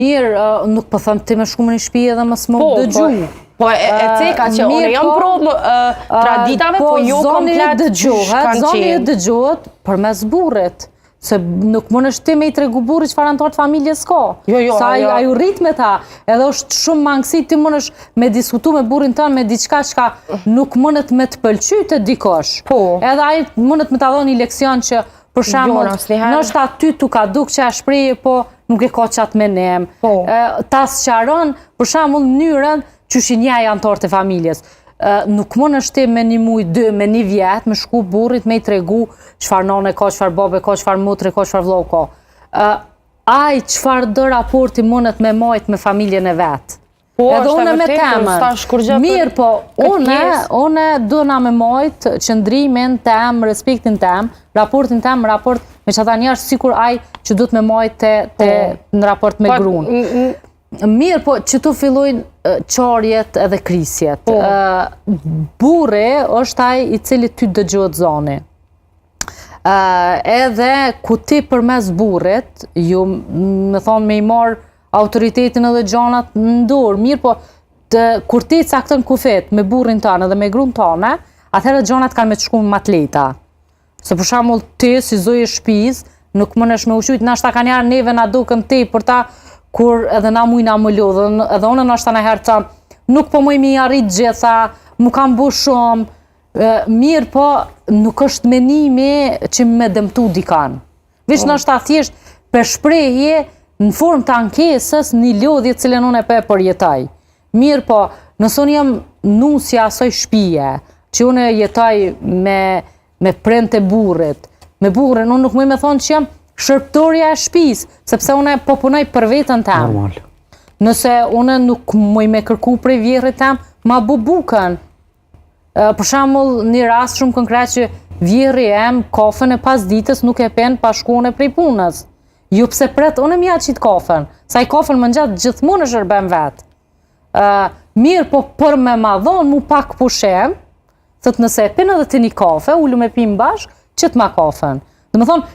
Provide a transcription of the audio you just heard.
Mirë, nuk po thëmë ti me shku më një shtëpi edhe më s'më dëgju. Po e ceka që unë jam pro traditave, po jo komplet zoni e dëgjohet për mes burrit. Se nuk mund është ti me i tregu burrit çfarë antar të familjes ka. Sa ai u rrit me ta. Edhe është shumë mangësi ti mund është me diskutu me burrin tënë me diçka çka nuk mundet me të pëlqy të dikosh. Edhe ai mundet me ta dhënë një leksion që për shembull, nështë aty tu ka duk që a shprehje, po nuk e ka qatë menem. Ta sqaron, për shembull, mënyrën qysh i njeh antar të familjes. Nuk mund është ti me një muj, 2, me një vjet, me shku burrit me i tregu çfarë nane ka, çfarë babe ka, çfarë motre ka, çfarë vllau ka. Ai çfarë do raporti mundet me majt me familjen e vet. Edhe une me temën. Mirë po, une dona me majt qëndrimin tem, respektin tem, raportin tem, raport me që ata njerëz sikur ai që duhet me majt në raport me gruan. Mirë po, që tu fillojnë qarjet edhe krisjet. Burri është ai i cili ty dëgjohet zoni. Edhe ku ti përmes burrit, ju me thonë me i marë autoritetin edhe gjanat në dorë, mirë po, kur ti caktën kufet me burrin tënë edhe me gruan tëne, atëherë gjanat kanë me të shku më atleta. Se për shembull ti, si zoj e shtëpis, nuk mënesh me ushujt, nashta kanë jarë neve na duken ti për ta, kur edhe na mujna më lodhën, edhe unë nashta në herë thëmë, nuk po më i mi arrit gjitha, mu kam bu shumë, mirë po, nuk është menimi që me dëmtu dikan. Vish nashta thjesht për shprehje në formë të ankesës një lodhje cilën unë e pe përjetaj. Mirë po, nësë unë jam nusja asoj shpije, që unë jetaj me prente burrit, me burrin, unë nuk më me thonë që jam shërptorja e shtëpis, sepse unë po punoj për vetën tem. Normal. Nëse unë nuk më me kërku prej vjerrit tem, ma bu bukën. Për shembull, një rast shumë konkret që vjerri em kafën e pas ditës nuk e pen pa shkuën e prej punës. Jo pse pret, unë m'ja qit kafën, sa i kafën më gjatë gjithmonë e shërben vetë. Mirë po për me ma dhonë mu pak pushem, thët nëse e pen edhe të një kafe, ullu me pim bashk, qëtë ma kafën. Dhe më thonë,